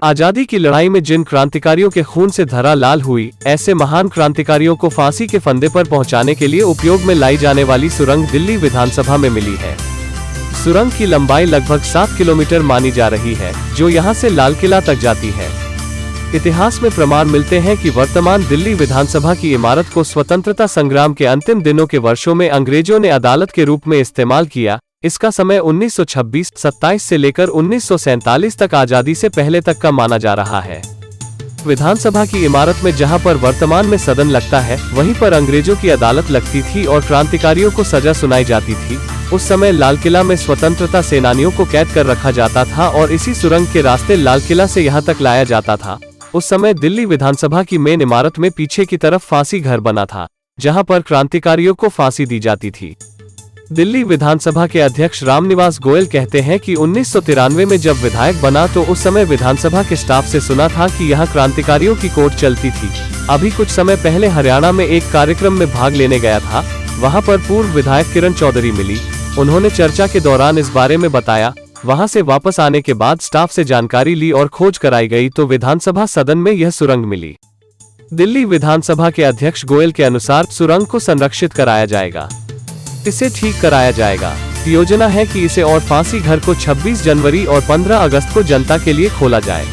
आजादी की लड़ाई में जिन क्रांतिकारियों के खून से धरा लाल हुई, ऐसे महान क्रांतिकारियों को फांसी के फंदे पर पहुंचाने के लिए उपयोग में लाई जाने वाली सुरंग दिल्ली विधानसभा में मिली है। सुरंग की लंबाई लगभग 7 किलोमीटर मानी जा रही है, जो यहां से लाल किला तक जाती है। इतिहास में प्रमाण मिलते हैं कि वर्तमान दिल्ली विधानसभा की इमारत को स्वतंत्रता संग्राम के अंतिम दिनों के वर्षों में अंग्रेजों ने अदालत के रूप में इस्तेमाल किया। इसका समय 1926-27 से लेकर 1947 तक आजादी से पहले तक का माना जा रहा है। विधानसभा की इमारत में जहां पर वर्तमान में सदन लगता है, वहीं पर अंग्रेजों की अदालत लगती थी और क्रांतिकारियों को सजा सुनाई जाती थी। उस समय लाल किला में स्वतंत्रता सेनानियों को कैद कर रखा जाता था और इसी सुरंग के रास्ते लाल किला से यहां तक लाया जाता था। उस समय दिल्ली विधानसभा की मेन इमारत में पीछे की तरफ फांसी घर बना था, जहां पर क्रांतिकारियों को फांसी दी जाती थी। दिल्ली विधानसभा के अध्यक्ष रामनिवास गोयल कहते हैं कि 1993 में जब विधायक बना तो उस समय विधानसभा के स्टाफ से सुना था कि यहाँ क्रांतिकारियों की कोर्ट चलती थी। अभी कुछ समय पहले हरियाणा में एक कार्यक्रम में भाग लेने गया था, वहाँ पर पूर्व विधायक किरण चौधरी मिली। उन्होंने चर्चा के दौरान इस बारे में बताया। वहाँ से वापस आने के बाद स्टाफ से जानकारी ली और खोज कराई गई तो विधानसभा सदन में यह सुरंग मिली। दिल्ली विधानसभा के अध्यक्ष गोयल के अनुसार सुरंग को संरक्षित कराया जाएगा, इसे ठीक कराया जाएगा। योजना है कि इसे और फांसी घर को 26 जनवरी और 15 अगस्त को जनता के लिए खोला जाए।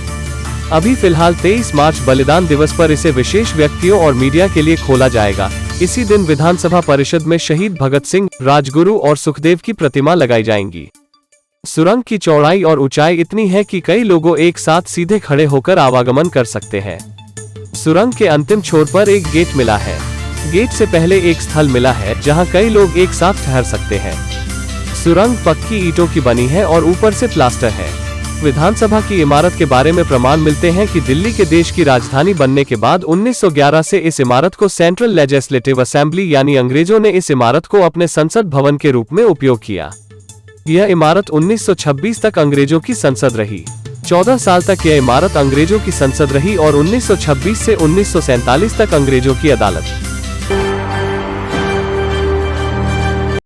अभी फिलहाल 23 मार्च बलिदान दिवस पर इसे विशेष व्यक्तियों और मीडिया के लिए खोला जाएगा। इसी दिन विधानसभा परिषद में शहीद भगत सिंह, राजगुरु और सुखदेव की प्रतिमा लगाई जाएंगी। सुरंग की चौड़ाई और ऊंचाई इतनी है कि कई लोगों एक साथ सीधे खड़े होकर आवागमन कर सकते हैं। सुरंग के अंतिम छोर पर एक गेट मिला है। गेट से पहले एक स्थल मिला है जहां कई लोग एक साथ ठहर सकते हैं। सुरंग पक्की ईंटों की बनी है और ऊपर से प्लास्टर है। विधानसभा की इमारत के बारे में प्रमाण मिलते हैं कि दिल्ली के देश की राजधानी बनने के बाद 1911 से इस इमारत को सेंट्रल लेजिस्लेटिव असेंबली यानी अंग्रेजों ने इस इमारत को अपने संसद भवन के रूप में उपयोग किया। यह इमारत 1926 तक अंग्रेजों की संसद रही। 14 साल तक यह इमारत अंग्रेजों की संसद रही और 1926 से 1947 तक अंग्रेजों की अदालत।